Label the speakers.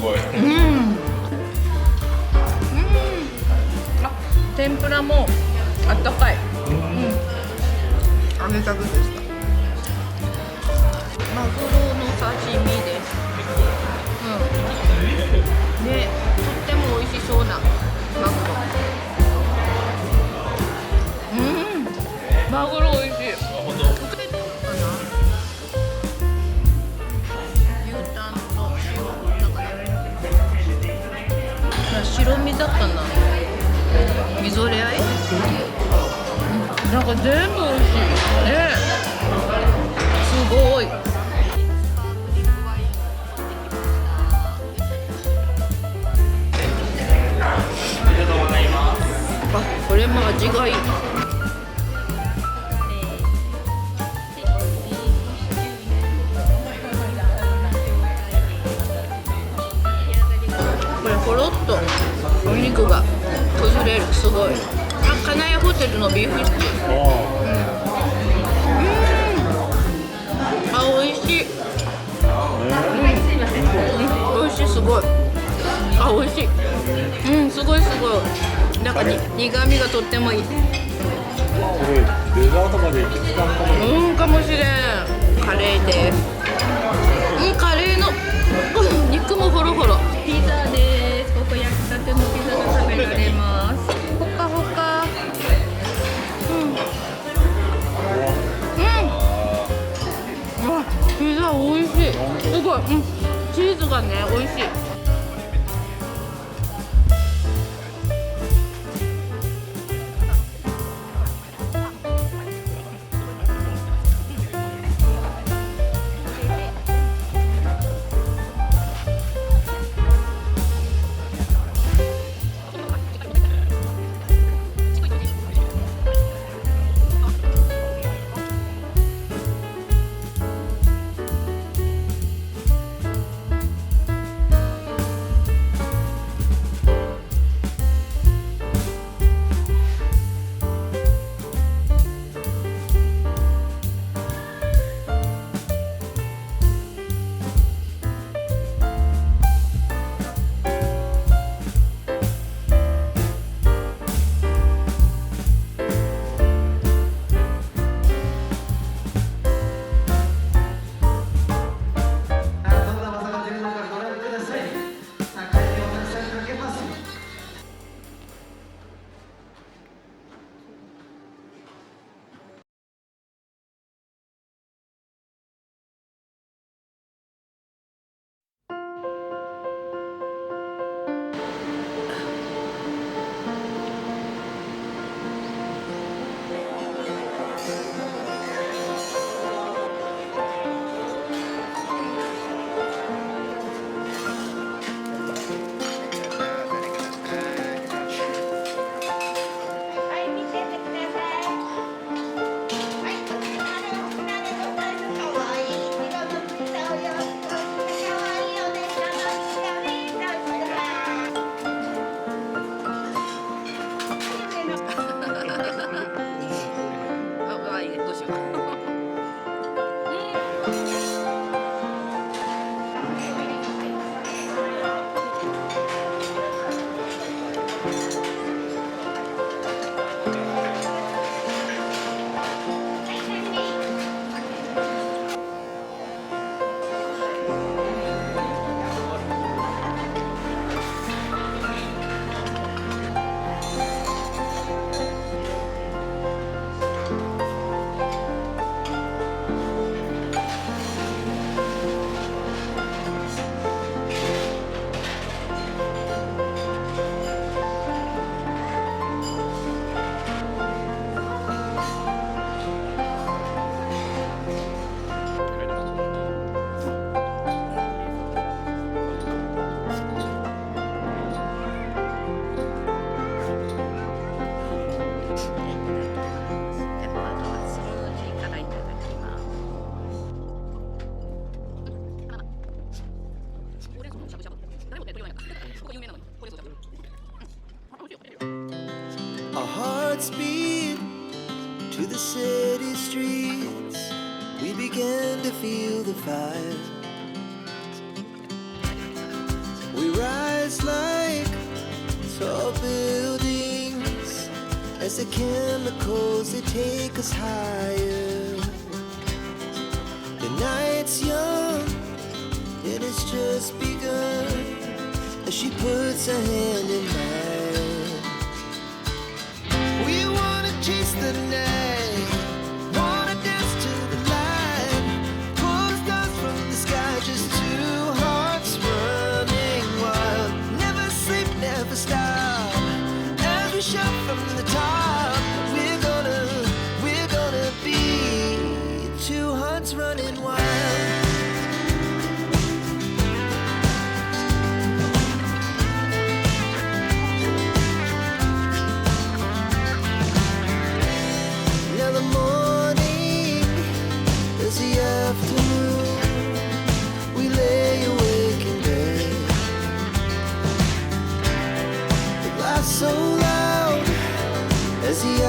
Speaker 1: ごい。
Speaker 2: あ、天ぷらもあったかい。揚げたてでした。マグロの刺身です。で、とっても美味しそうなマグロ。マグロ美味しい。
Speaker 1: 本当。
Speaker 2: かな。牛タンと塩だから。白身魚。みぞれあえ。なんか全部美味しい。ね。すごい。あ、これも味がいい。これほろっとお肉が崩れる。すごい。あ、金谷ホテルのビーフシチュー。あ、美味しい。美味しい、すごい。あ、美味しい。すごいすごい。なんか苦味がとってもいい。
Speaker 3: これデザートまで1時間かも。
Speaker 2: かもしれん。カレーです。カレーの肉もほろほろ。ピザです。ここ焼きたてのピザが食べられます。ほかほか。わ、ピザ美味しい。すごい。チーズがね、美味しい。
Speaker 4: Our hearts beat to the city streets. We began to feel the fire. as the chemicals, they take us higher. The night's young and it's just begun, as she puts her hand in mine. We wanna chase the night, wanna dance to the light, pull stars from the sky, just two hearts running wild. Never sleep, never stop, as we shout from the top. We're gonna be two hearts running wild. Now the morning is the afternoon, we lay awake in bed. The laughs so loud as the